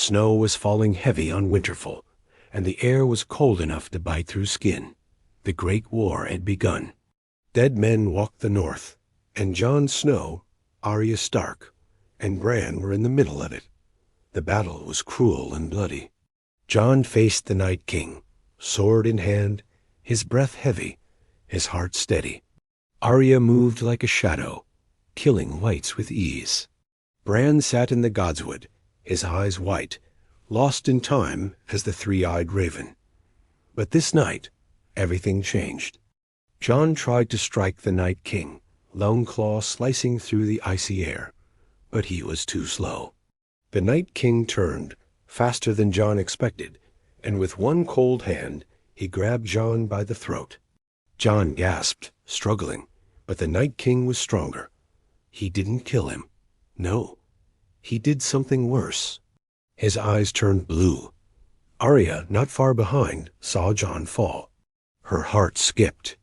Snow was falling heavy on Winterfell, and the air was cold enough to bite through skin. The Great War had begun. Dead men walked the north, and Jon Snow, Arya Stark, and Bran were in the middle of it. The battle was cruel and bloody. Jon faced the Night King, sword in hand, his breath heavy, his heart steady. Arya moved like a shadow, killing whites with ease. Bran sat in the godswood, his eyes white, lost in time as the three-eyed raven. But this night, everything changed. Jon tried to strike the Night King, lone claw slicing through the icy air, but he was too slow. The Night King turned, faster than Jon expected, and with one cold hand he grabbed Jon by the throat. Jon gasped, struggling, but the Night King was stronger. He didn't kill him. No, he did something worse. His eyes turned blue. Arya, not far behind, saw Jon fall. Her heart skipped.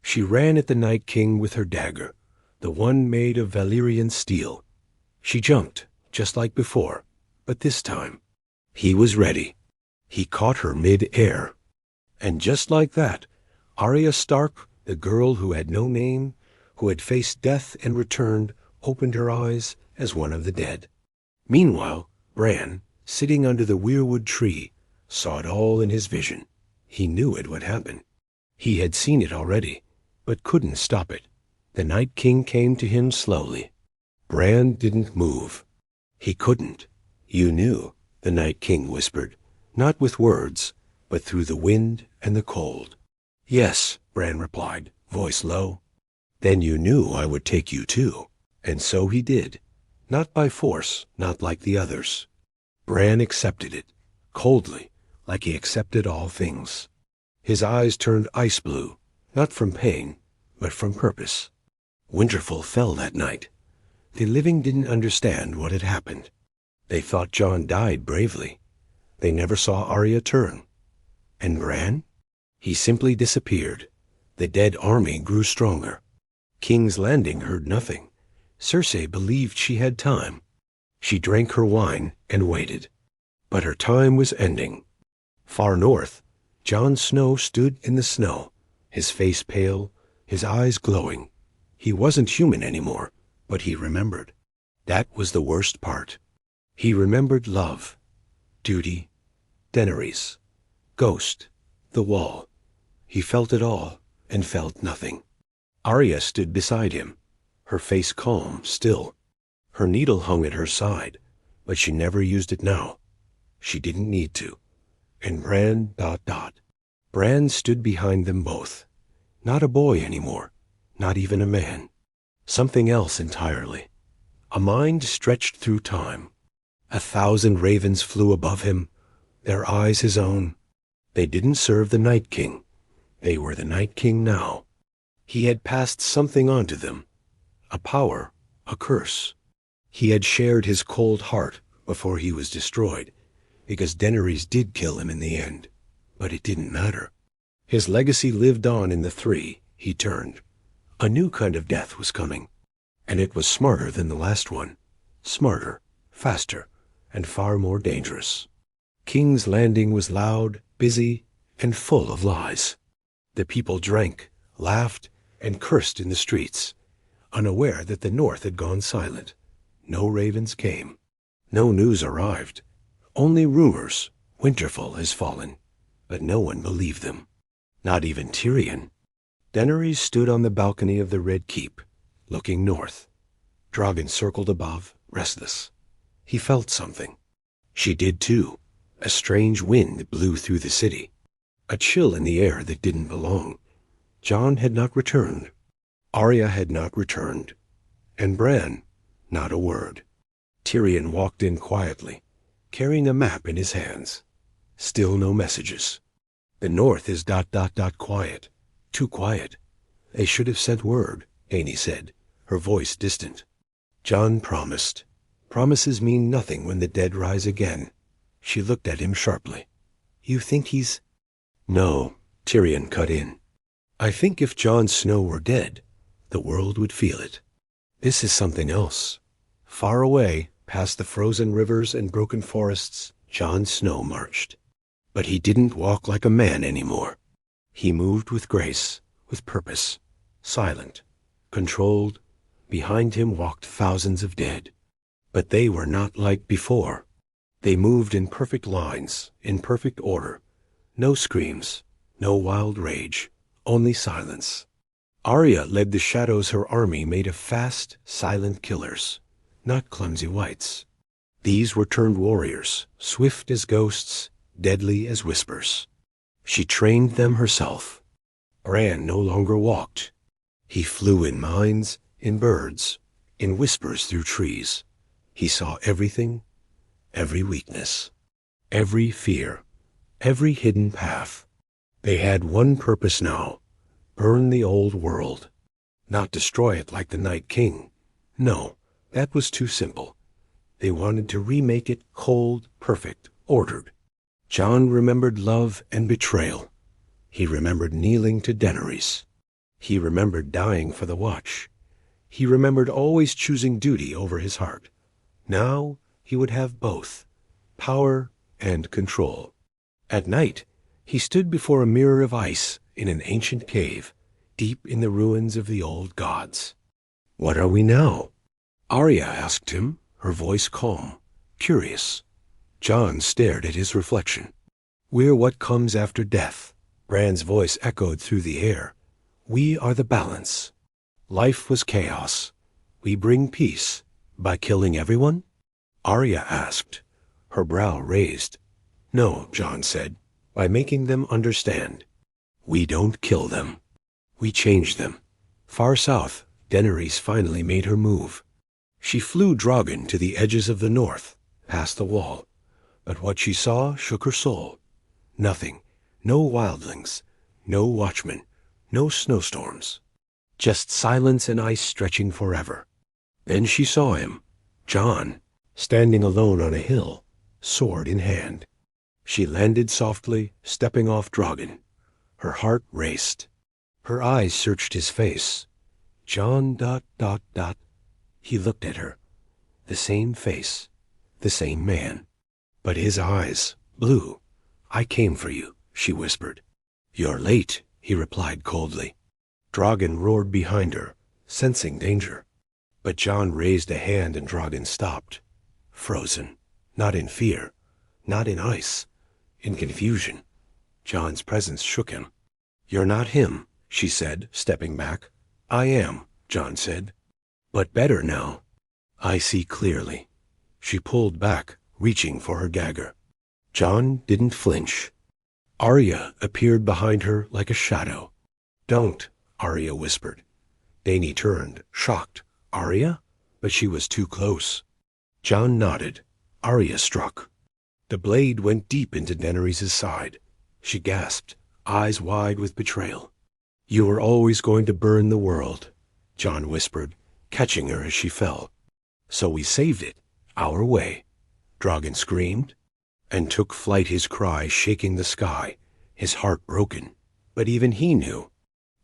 She ran at the Night King with her dagger, the one made of Valyrian steel. She jumped, just like before, but this time, he was ready. He caught her mid-air. And just like that, Arya Stark, the girl who had no name, who had faced death and returned, opened her eyes as one of the dead. Meanwhile, Bran, sitting under the weirwood tree, saw it all in his vision. He knew it would happen. He had seen it already, but couldn't stop it. The Night King came to him slowly. Bran didn't move. He couldn't. You knew, the Night King whispered, not with words, but through the wind and the cold. Yes, Bran replied, voice low. Then you knew I would take you too. And so he did. Not by force, not like the others. Bran accepted it, coldly, like he accepted all things. His eyes turned ice blue, not from pain, but from purpose. Winterfell fell that night. The living didn't understand what had happened. They thought Jon died bravely. They never saw Arya turn. And Bran? He simply disappeared. The dead army grew stronger. King's Landing heard nothing. Cersei believed she had time. She drank her wine and waited. But her time was ending. Far north, Jon Snow stood in the snow, his face pale, his eyes glowing. He wasn't human anymore, but he remembered. That was the worst part. He remembered love, duty, Daenerys, Ghost, the Wall. He felt it all and felt nothing. Arya stood beside him, her face calm, still. Her needle hung at her side, but she never used it now. She didn't need to. And Bran ... Bran stood behind them both. Not a boy anymore, not even a man. Something else entirely. A mind stretched through time. 1,000 ravens flew above him, their eyes his own. They didn't serve the Night King. They were the Night King now. He had passed something on to them. A power, a curse. He had shared his cold heart before he was destroyed, because Daenerys did kill him in the end. But it didn't matter. His legacy lived on in the three. He turned. A new kind of death was coming, and it was smarter than the last one. Smarter, faster, and far more dangerous. King's Landing was loud, busy, and full of lies. The people drank, laughed, and cursed in the streets, unaware that the north had gone silent. No ravens came. No news arrived. Only rumors. Winterfell has fallen. But no one believed them. Not even Tyrion. Daenerys stood on the balcony of the Red Keep, looking north. Drogon circled above, restless. He felt something. She did too. A strange wind blew through the city. A chill in the air that didn't belong. Jon had not returned. Arya had not returned. And Bran, not a word. Tyrion walked in quietly, carrying a map in his hands. Still no messages. The north is ... quiet. Too quiet. They should have said word, Dany said, her voice distant. Jon promised. Promises mean nothing when the dead rise again. She looked at him sharply. You think he's... No, Tyrion cut in. I think if Jon Snow were dead, the world would feel it. This is something else. Far away, past the frozen rivers and broken forests, Jon Snow marched. But he didn't walk like a man anymore. He moved with grace, with purpose, silent, controlled. Behind him walked thousands of dead. But they were not like before. They moved in perfect lines, in perfect order. No screams, no wild rage, only silence. Arya led the shadows her army made of fast, silent killers, not clumsy wights. These were turned warriors, swift as ghosts, deadly as whispers. She trained them herself. Bran no longer walked. He flew in mines, in birds, in whispers through trees. He saw everything, every weakness, every fear, every hidden path. They had one purpose now: burn the old world. Not destroy it like the Night King. No, that was too simple. They wanted to remake it cold, perfect, ordered. Jon remembered love and betrayal. He remembered kneeling to Daenerys. He remembered dying for the Watch. He remembered always choosing duty over his heart. Now he would have both, power and control. At night, he stood before a mirror of ice in an ancient cave, deep in the ruins of the old gods. "What are we now?" Arya asked him, her voice calm, curious. Jon stared at his reflection. "We're what comes after death." Bran's voice echoed through the air. "We are the balance. Life was chaos. We bring peace by killing everyone?" Arya asked, her brow raised. "No," Jon said, "by making them understand. We don't kill them. We change them." Far south, Daenerys finally made her move. She flew Drogon to the edges of the north, past the wall. But what she saw shook her soul. Nothing. No wildlings. No watchmen. No snowstorms. Just silence and ice stretching forever. Then she saw him, Jon, standing alone on a hill, sword in hand. She landed softly, stepping off Drogon. Her heart raced. Her eyes searched his face. Jon ... He looked at her. The same face, the same man. But his eyes, blue. "I came for you," she whispered. "You're late," he replied coldly. Drogon roared behind her, sensing danger. But Jon raised a hand and Drogon stopped. Frozen. Not in fear. Not in ice. In confusion. Jon's presence shook him. "You're not him," she said, stepping back. "I am," Jon said. "But better now. I see clearly." She pulled back, reaching for her dagger. Jon didn't flinch. Arya appeared behind her like a shadow. "Don't," Arya whispered. Dany turned, shocked. "Arya?" But she was too close. Jon nodded. Arya struck. The blade went deep into Daenerys' side. She gasped, eyes wide with betrayal. "You were always going to burn the world," Jon whispered, catching her as she fell. "So we saved it, our way." Drogon screamed and took flight, his cry shaking the sky, his heart broken. But even he knew.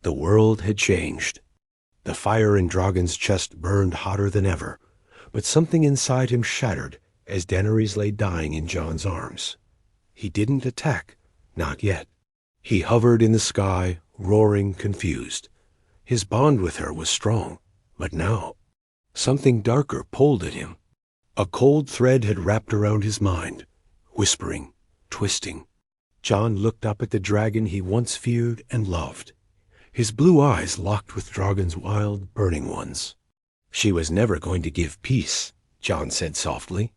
The world had changed. The fire in Drogon's chest burned hotter than ever, but something inside him shattered as Daenerys lay dying in Jon's arms. He didn't attack, not yet. He hovered in the sky, roaring, confused. His bond with her was strong, but now something darker pulled at him. A cold thread had wrapped around his mind, whispering, twisting. Jon looked up at the dragon he once feared and loved. His blue eyes locked with Drogon's wild, burning ones. "She was never going to give peace," Jon said softly.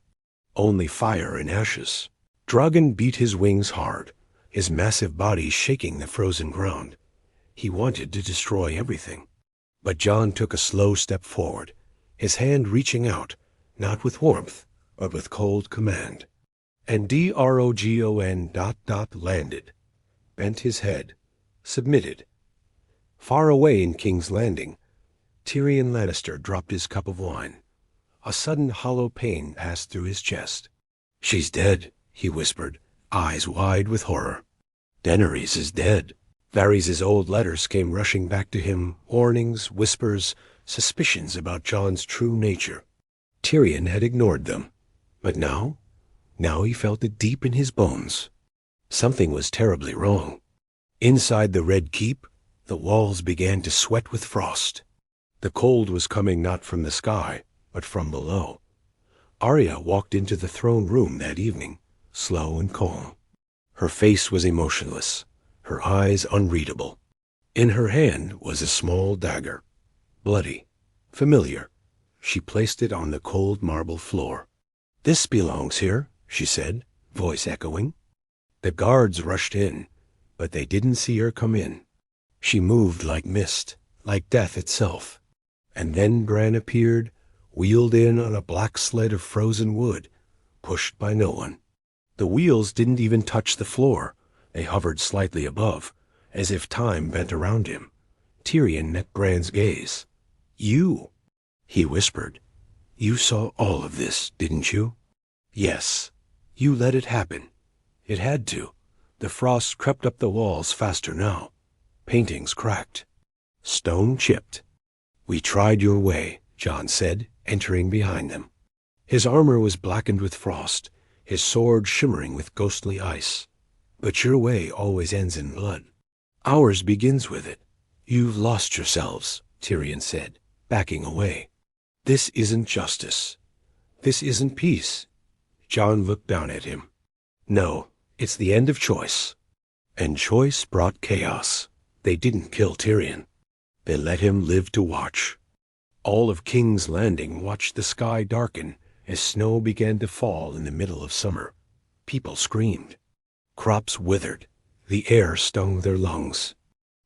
"Only fire and ashes." Drogon beat his wings hard, his massive body shaking the frozen ground. He wanted to destroy everything. But Jon took a slow step forward, his hand reaching out, not with warmth, but with cold command. And Drogon ... landed, bent his head, submitted. Far away in King's Landing, Tyrion-Lannister dropped his cup of wine. A sudden hollow pain passed through his chest. "She's dead," he whispered, eyes wide with horror. "Daenerys is dead." Varys' old letters came rushing back to him, warnings, whispers, suspicions about Jon's true nature. Tyrion had ignored them. But now Now he felt it deep in his bones. Something was terribly wrong. Inside the Red Keep, the walls began to sweat with frost. The cold was coming not from the sky, but from below. Arya walked into the throne room that evening, slow and calm. Her face was emotionless, her eyes unreadable. In her hand was a small dagger, bloody, familiar. She placed it on the cold marble floor. "This belongs here," she said, voice echoing. The guards rushed in, but they didn't see her come in. She moved like mist, like death itself. And then Bran appeared, wheeled in on a black sled of frozen wood, pushed by no one. The wheels didn't even touch the floor. They hovered slightly above, as if time bent around him. Tyrion met Bran's gaze. "You," he whispered. "You saw all of this, didn't you?" "Yes. You let it happen. It had to. The frost crept up the walls faster now. Paintings cracked. Stone chipped." "We tried your way," Jon said, entering behind them. His armor was blackened with frost, his sword shimmering with ghostly ice. "But your way always ends in blood. Ours begins with it. You've lost yourselves," Tyrion said, backing away. "This isn't justice. This isn't peace." Jon looked down at him. "No, it's the end of choice." And choice brought chaos. They didn't kill Tyrion. They let him live to watch. All of King's Landing watched the sky darken as snow began to fall in the middle of summer. People screamed. Crops withered. The air stung their lungs.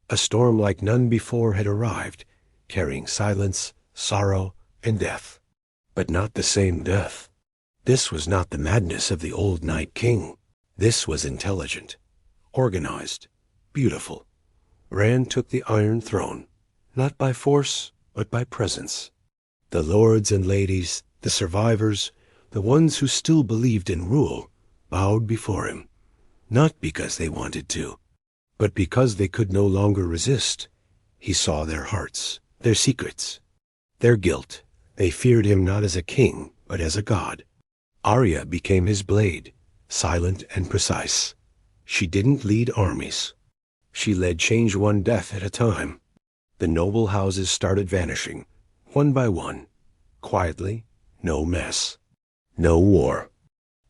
A storm like none before had arrived, carrying silence, sorrow, and death. But not the same death. This was not the madness of the old Night King. This was intelligent, organized, beautiful. Bran took the Iron Throne, not by force, but by presence. The lords and ladies, the survivors, the ones who still believed in rule, bowed before him, not because they wanted to, but because they could no longer resist. He saw their hearts, their secrets, their guilt. They feared him not as a king, but as a god. Arya became his blade, silent and precise. She didn't lead armies. She led change one death at a time. The noble houses started vanishing, one by one, quietly, no mess, no war.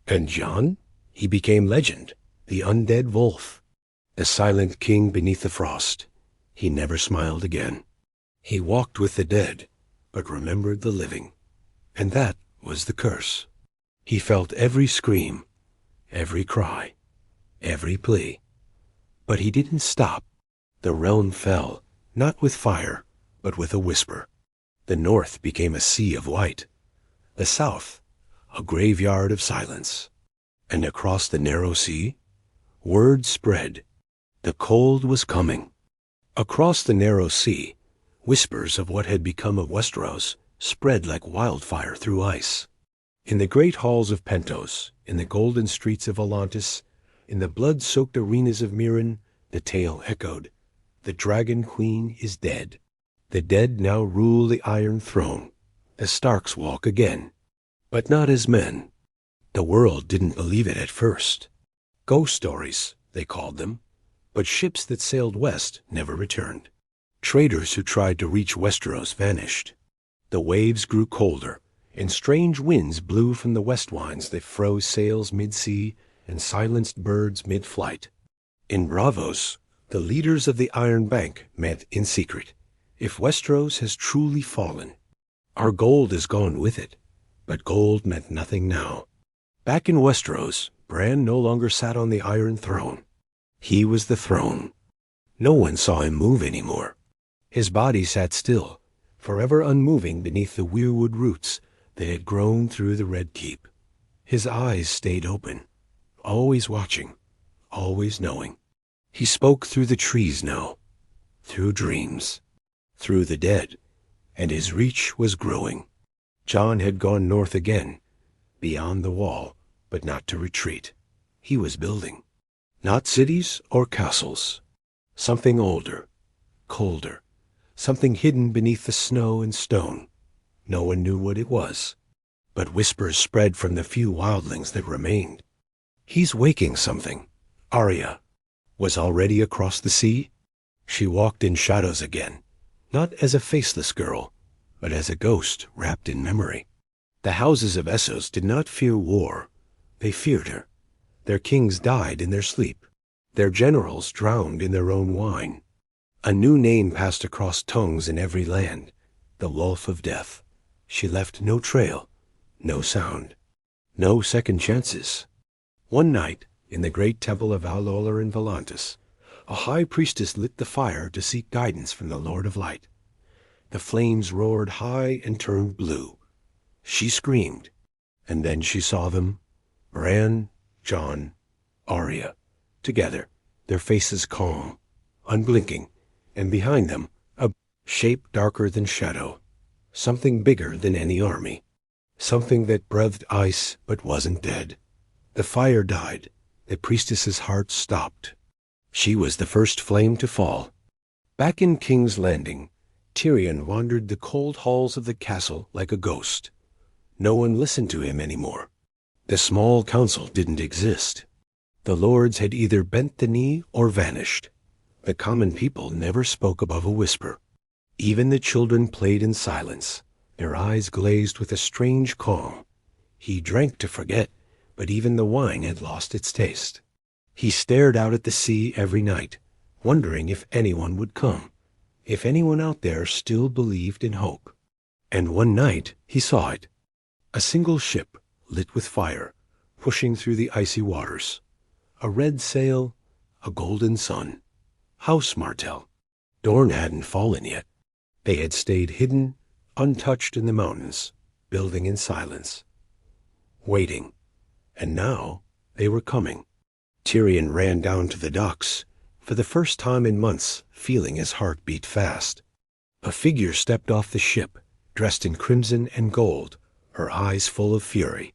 And Jon? He became legend, the undead wolf, the silent king beneath the frost. He never smiled again. He walked with the dead, but remembered the living. And that was the curse. He felt every scream, every cry, every plea. But he didn't stop. The realm fell, not with fire, but with a whisper. The north became a sea of white. The south, a graveyard of silence. And across the narrow sea, word spread. The cold was coming. Across the narrow sea, whispers of what had become of Westeros spread like wildfire through ice. In the great halls of Pentos, in the golden streets of Volantis, in the blood-soaked arenas of Meereen, the tale echoed. The Dragon Queen is dead. The dead now rule the Iron Throne. The Starks walk again, but not as men. The world didn't believe it at first. Ghost stories, they called them, but ships that sailed west never returned. Traders who tried to reach Westeros vanished. The waves grew colder, and strange winds blew from the west winds that froze sails mid-sea and silenced birds mid-flight. In Braavos, the leaders of the Iron Bank met in secret. If Westeros has truly fallen, our gold is gone with it. But gold meant nothing now. Back in Westeros, Bran no longer sat on the Iron Throne. He was the throne. No one saw him move anymore. His body sat still, forever unmoving beneath the weirwood roots that had grown through the Red Keep. His eyes stayed open, always watching, always knowing. He spoke through the trees now, through dreams, through the dead, and his reach was growing. Jon had gone north again, beyond the wall, but not to retreat. He was building. Not cities or castles. Something older, colder, something hidden beneath the snow and stone. No one knew what it was. but whispers spread from the few wildlings that remained. "He's waking something." Arya was already across the sea. She walked in shadows again, not as a faceless girl, but as a ghost wrapped in memory. The houses of Essos did not fear war. They feared her. Their kings died in their sleep. Their generals drowned in their own wine. A new name passed across tongues in every land, the Wolf of Death. She left no trail, no sound, no second chances. One night, in the great temple of Alolar in Volantis, a high priestess lit the fire to seek guidance from the Lord of Light. The flames roared high and turned blue. She screamed, and then she saw them, Bran, Jon, Arya, together, their faces calm, unblinking, and behind them, a shape darker than shadow, something bigger than any army, something that breathed ice but wasn't dead. The fire died. The priestess's heart stopped. She was the first flame to fall. Back in King's Landing, Tyrion wandered the cold halls of the castle like a ghost. No one listened to him anymore. The small council didn't exist. The lords had either bent the knee or vanished. The common people never spoke above a whisper. Even the children played in silence, their eyes glazed with a strange calm. He drank to forget, but even the wine had lost its taste. He stared out at the sea every night, wondering if anyone would come, if anyone out there still believed in hope. And one night he saw it. A single ship, lit with fire, pushing through the icy waters. A red sail, a golden sun. House Martell. Dorne hadn't fallen yet. They had stayed hidden, untouched in the mountains, building in silence, waiting. And now they were coming. Tyrion ran down to the docks, for the first time in months, feeling his heart beat fast. A figure stepped off the ship, dressed in crimson and gold, her eyes full of fury.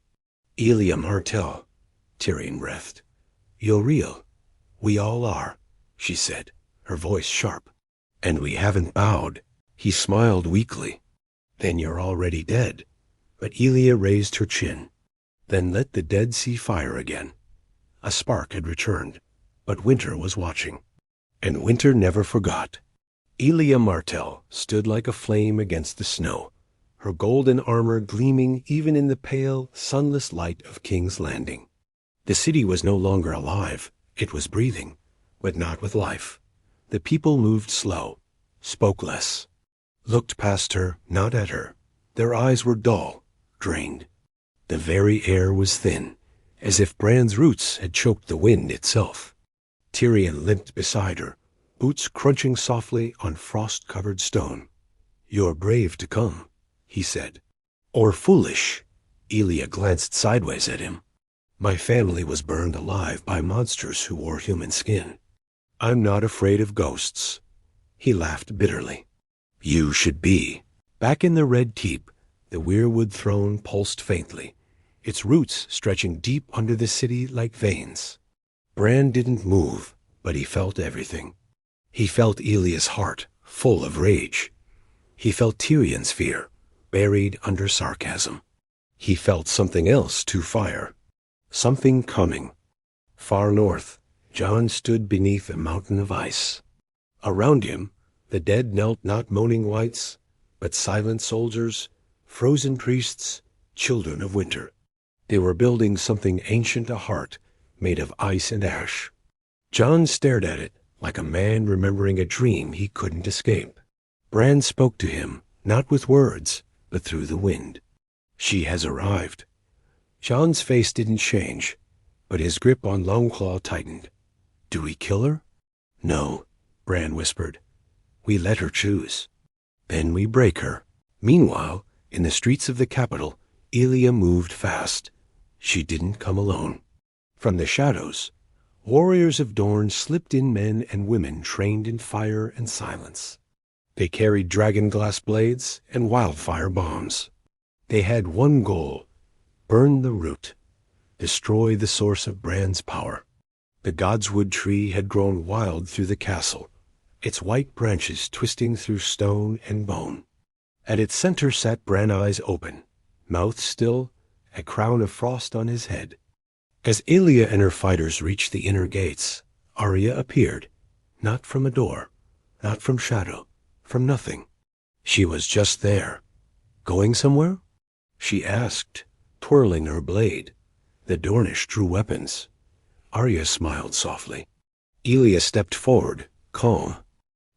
"Elia Martell," Tyrion breathed. "You're real. We all are," she said, her voice sharp. "And we haven't bowed." He smiled weakly. "Then you're already dead." But Elia raised her chin. "Then let the dead see fire again." A spark had returned, but Winter was watching. And Winter never forgot. Elia Martell stood like a flame against the snow, her golden armor gleaming even in the pale, sunless light of King's Landing. The city was no longer alive. It was breathing, but not with life. The people moved slow, spoke less, looked past her, not at her. Their eyes were dull, drained. The very air was thin, as if Bran's roots had choked the wind itself. Tyrion limped beside her, boots crunching softly on frost-covered stone. "You're brave to come," he said. "Or foolish." Elia glanced sideways at him. "My family was burned alive by monsters who wore human skin. I'm not afraid of ghosts." He laughed bitterly. "You should be." Back in the red keep, the weirwood throne pulsed faintly, its roots stretching deep under the city like veins. Bran didn't move, but he felt everything. He felt Elia's heart, full of rage. He felt Tyrion's fear, buried under sarcasm. He felt something else to fire. Something coming. Far north, Jon stood beneath a mountain of ice. Around him, the dead knelt, not moaning wights, but silent soldiers, frozen priests, children of winter. They were building something ancient a heart, made of ice and ash. Jon stared at it, like a man remembering a dream he couldn't escape. Bran spoke to him, not with words, but through the wind. "She has arrived." Jon's face didn't change, but his grip on Longclaw tightened. "Do we kill her?" "No," Bran whispered. "We let her choose. Then we break her." Meanwhile, in the streets of the capital, Elia moved fast. She didn't come alone. From the shadows, warriors of Dorne slipped in, men and women trained in fire and silence. They carried dragon-glass blades and wildfire bombs. They had one goal: burn the root, destroy the source of Bran's power. The godswood tree had grown wild through the castle, its white branches twisting through stone and bone. At its center sat Bran, eyes open, mouth still, a crown of frost on his head. As Arya and her fighters reached the inner gates, Arya appeared, not from a door, not from shadow, from nothing. She was just there. Going somewhere? She asked, twirling her blade. The Dornish drew weapons. Arya smiled softly. Arya stepped forward, calm.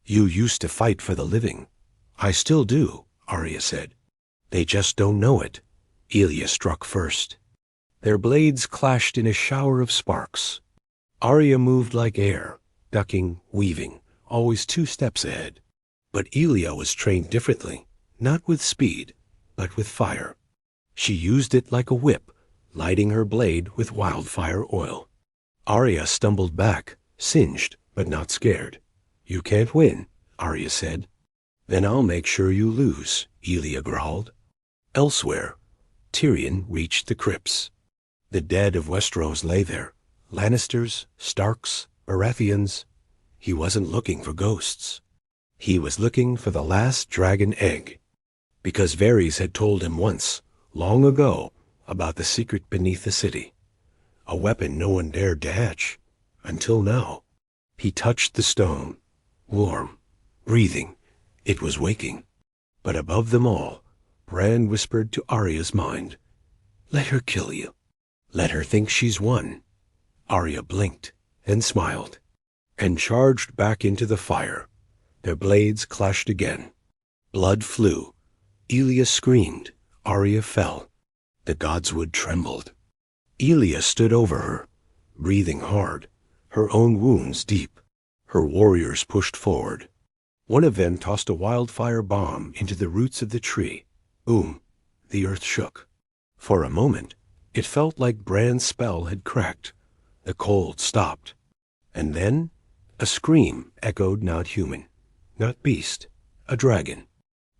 You used to fight for the living. I still do, Arya said. They just don't know it. Arya struck first. Their blades clashed in a shower of sparks. Arya moved like air, ducking, weaving, always 2 steps ahead. But Arya was trained differently, not with speed, but with fire. She used it like a whip, lighting her blade with wildfire oil. Arya stumbled back, singed, but not scared. You can't win, Arya said. Then I'll make sure you lose, Arya growled. Elsewhere, Tyrion reached the crypts. The dead of Westeros lay there, Lannisters, Starks, Baratheons. He wasn't looking for ghosts. He was looking for the last dragon egg. Because Varys had told him once, long ago, about the secret beneath the city. A weapon no one dared to hatch, until now. He touched the stone, warm, breathing. It was waking. But above them all, Bran whispered to Arya's mind, "Let her kill you. Let her think she's won." Arya blinked and smiled, and charged back into the fire. Their blades clashed again. Blood flew. Arya screamed. Arya fell. The godswood trembled. Arya stood over her, breathing hard, her own wounds deep. Her warriors pushed forward. One of them tossed a wildfire bomb into the roots of the tree. Boom! The earth shook. For a moment, it felt like Bran's spell had cracked. The cold stopped. And then, a scream echoed, not human, not beast, a dragon.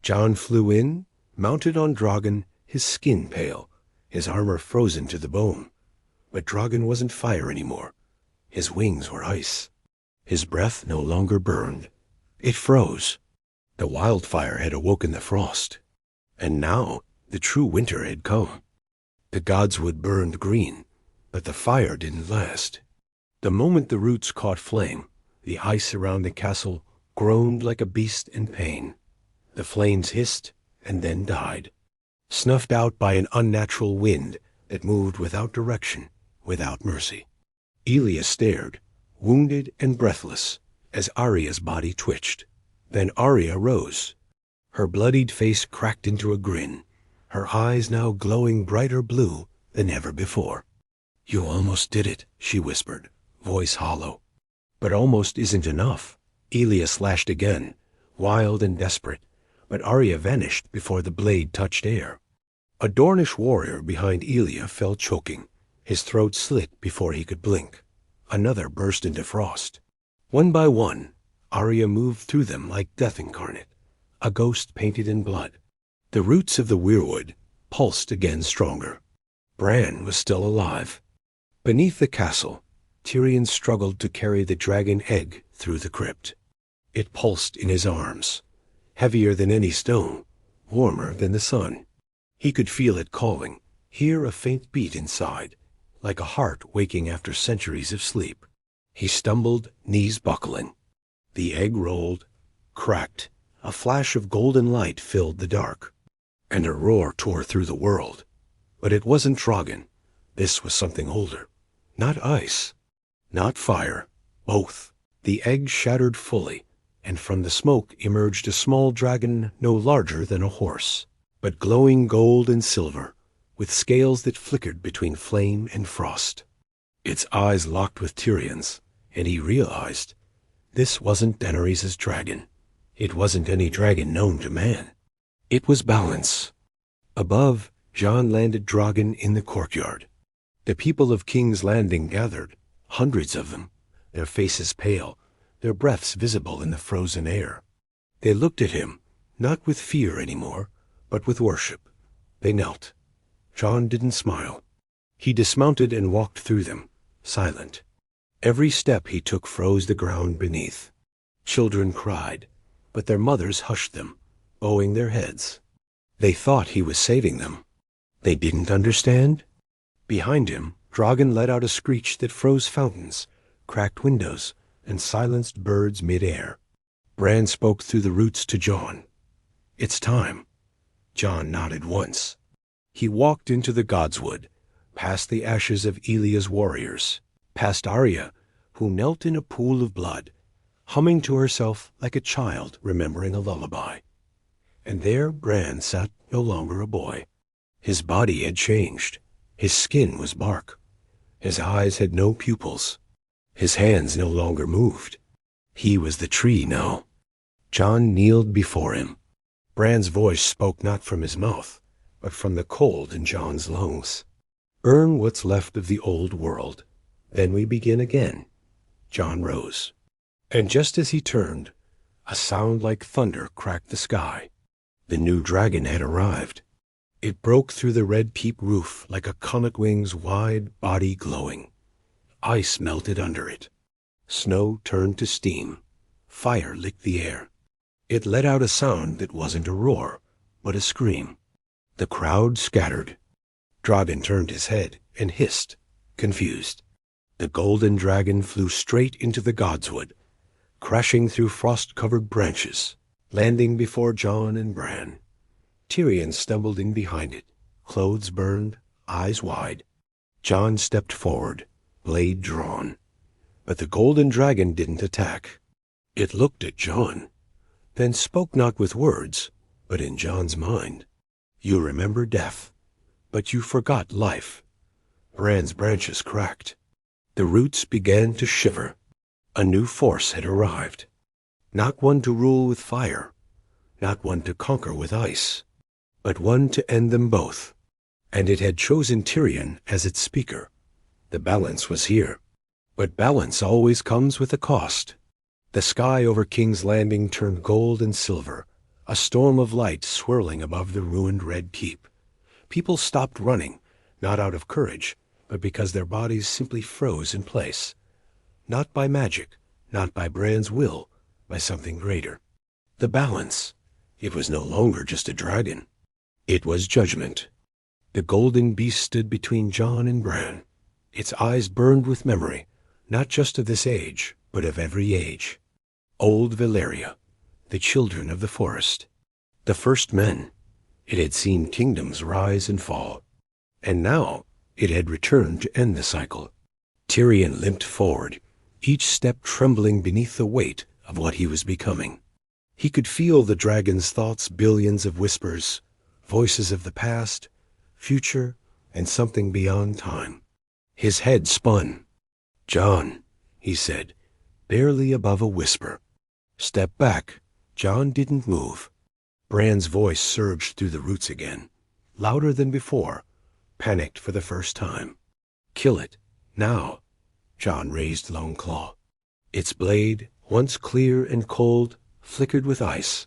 Jon flew in, mounted on Drogon, his skin pale, his armor frozen to the bone. But Drogon wasn't fire anymore. His wings were ice. His breath no longer burned. It froze. The wildfire had awoken the frost. And now the true winter had come. The godswood burned green, but the fire didn't last. The moment the roots caught flame, the ice around the castle groaned like a beast in pain. The flames hissed and then died, snuffed out by an unnatural wind that moved without direction, without mercy. Arya stared, wounded and breathless, as Arya's body twitched. Then Arya rose. Her bloodied face cracked into a grin, her eyes now glowing brighter blue than ever before. "You almost did it," she whispered, voice hollow. "But almost isn't enough." Arya slashed again, wild and desperate, but Arya vanished before the blade touched air. A Dornish warrior behind Arya fell choking. His throat slit before he could blink. Another burst into frost. One by one, Arya moved through them like death incarnate, a ghost painted in blood. The roots of the weirwood pulsed again stronger. Bran was still alive. Beneath the castle, Tyrion struggled to carry the dragon egg through the crypt. It pulsed in his arms, heavier than any stone, warmer than the sun. He could feel it calling, hear a faint beat inside, like a heart waking after centuries of sleep. He stumbled, knees buckling. The egg rolled, cracked. A flash of golden light filled the dark, and a roar tore through the world. But it wasn't Drogon. This was something older. Not ice, not fire, both. The egg shattered fully, and from the smoke emerged a small dragon no larger than a horse, but glowing gold and silver, with scales that flickered between flame and frost. Its eyes locked with Tyrion's, and he realized this wasn't Daenerys' dragon. It wasn't any dragon known to man. It was balance. Above, Jon landed Drogon in the courtyard. The people of King's Landing gathered, hundreds of them, their faces pale, their breaths visible in the frozen air. They looked at him, not with fear anymore, but with worship. They knelt. Jon didn't smile. He dismounted and walked through them, silent. Every step he took froze the ground beneath. Children cried, but their mothers hushed them, bowing their heads. They thought he was saving them. They didn't understand? Behind him, Dragon let out a screech that froze fountains, cracked windows, and silenced birds mid-air. Bran spoke through the roots to Jon. "It's time." Jon nodded once. He walked into the Godswood, past the ashes of Elia's warriors, past Arya, who knelt in a pool of blood, humming to herself like a child remembering a lullaby. And there Bran sat, no longer a boy. His body had changed. His skin was bark. His eyes had no pupils. His hands no longer moved. He was the tree now. Jon kneeled before him. Bran's voice spoke not from his mouth, but from the cold in Jon's lungs. "Earn what's left of the old world. Then we begin again." Jon rose. And just as he turned, a sound like thunder cracked the sky. The new dragon had arrived. It broke through the red keep roof like a connoquing's wide body glowing. Ice melted under it. Snow turned to steam. Fire licked the air. It let out a sound that wasn't a roar, but a scream. The crowd scattered. Dragon turned his head and hissed, confused. The golden dragon flew straight into the Godswood, crashing through frost-covered branches, landing before Jon and Bran. Tyrion stumbled in behind it, clothes burned, eyes wide. Jon stepped forward, blade drawn. But the golden dragon didn't attack. It looked at Jon, then spoke not with words, but in Jon's mind. "You remember death, but you forgot life." Bran's branches cracked. The roots began to shiver. A new force had arrived. Not one to rule with fire, not one to conquer with ice, but one to end them both. And it had chosen Tyrion as its speaker. The balance was here. But balance always comes with a cost. The sky over King's Landing turned gold and silver, a storm of light swirling above the ruined Red Keep. People stopped running, not out of courage, but because their bodies simply froze in place. Not by magic, not by Bran's will, by something greater. The balance. It was no longer just a dragon. It was judgment. The golden beast stood between Jon and Bran. Its eyes burned with memory, not just of this age, but of every age. Old Valyria, the children of the forest. The first men. It had seen kingdoms rise and fall. And now it had returned to end the cycle. Tyrion limped forward, each step trembling beneath the weight of what he was becoming. He could feel the dragon's thoughts, billions of whispers, voices of the past, future, and something beyond time. His head spun. "Jon," he said, barely above a whisper. "Step back." Jon didn't move. Bran's voice surged through the roots again, louder than before, panicked for the first time. "Kill it, now." Jon raised Longclaw. Its blade, once clear and cold, flickered with ice,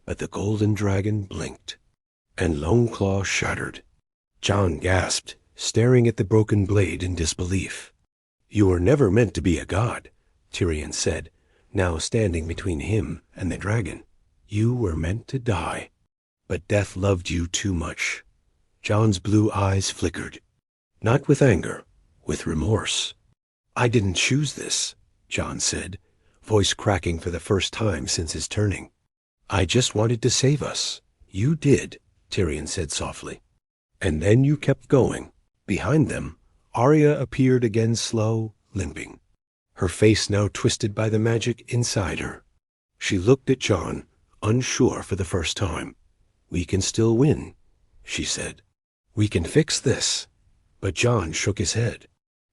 but the golden dragon blinked, and Longclaw shattered. Jon gasped, staring at the broken blade in disbelief. "You were never meant to be a god," Tyrion said, now standing between him and the dragon. "You were meant to die. But death loved you too much." Jon's blue eyes flickered. Not with anger, with remorse. "I didn't choose this," Jon said, voice cracking for the first time since his turning. "I just wanted to save us." "You did," Tyrion said softly. "And then you kept going." Behind them, Arya appeared again, slow, limping, her face now twisted by the magic inside her. She looked at Jon, unsure for the first time. "We can still win," she said. "We can fix this." But Jon shook his head.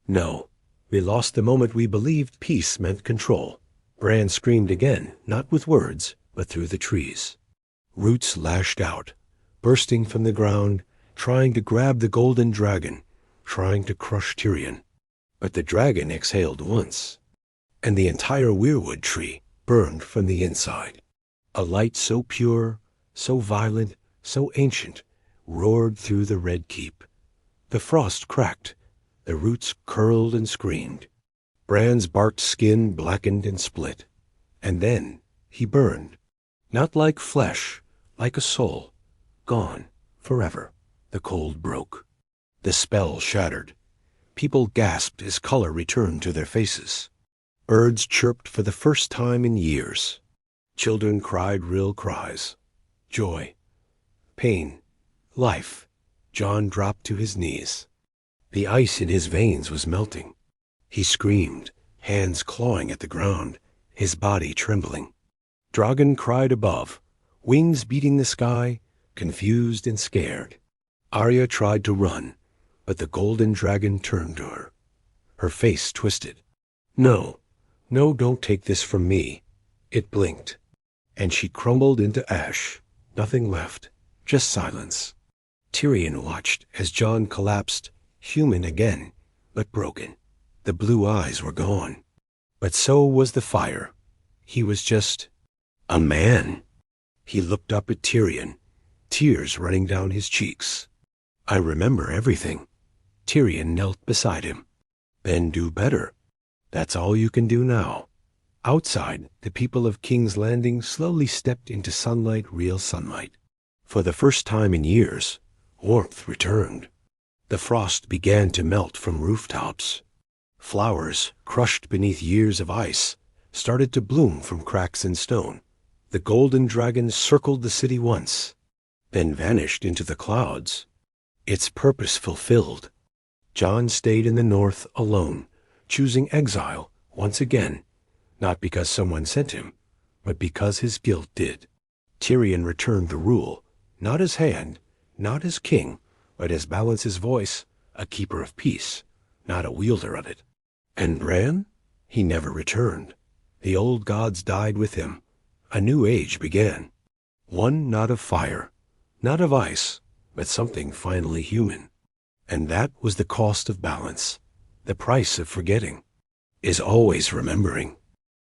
"No, we lost the moment we believed peace meant control." Bran screamed again, not with words, but through the trees. Roots lashed out, bursting from the ground, trying to grab the golden dragon, trying to crush Tyrion. But the dragon exhaled once, and the entire weirwood tree burned from the inside. A light so pure, so violent, so ancient, roared through the Red Keep. The frost cracked, the roots curled and screamed. Bran's barked skin blackened and split, and then he burned. Not like flesh, like a soul, gone forever. The cold broke. The spell shattered. People gasped as color returned to their faces. Birds chirped for the first time in years. Children cried real cries. Joy. Pain. Life. Jon dropped to his knees. The ice in his veins was melting. He screamed, hands clawing at the ground, his body trembling. Dragon cried above, wings beating the sky, confused and scared. Arya tried to run, but the golden dragon turned to her. Her face twisted. No, no, don't take this from me. It blinked, and she crumbled into ash. Nothing left, just silence. Tyrion watched as Jon collapsed, human again, but broken. The blue eyes were gone. But so was the fire. He was just a man. He looked up at Tyrion, tears running down his cheeks. I remember everything. Tyrion knelt beside him. Then do better. That's all you can do now. Outside, the people of King's Landing slowly stepped into sunlight, real sunlight. For the first time in years, warmth returned. The frost began to melt from rooftops. Flowers, crushed beneath years of ice, started to bloom from cracks in stone. The golden dragon circled the city once, then vanished into the clouds. Its purpose fulfilled. Jon stayed in the north alone, choosing exile once again, not because someone sent him, but because his guilt did. Tyrion returned the rule, not as hand, not as king, but as Balance's voice, a keeper of peace, not a wielder of it. And Bran? He never returned. The old gods died with him. A new age began. One not of fire, not of ice, but something finally human. And that was the cost of balance. The price of forgetting is always remembering.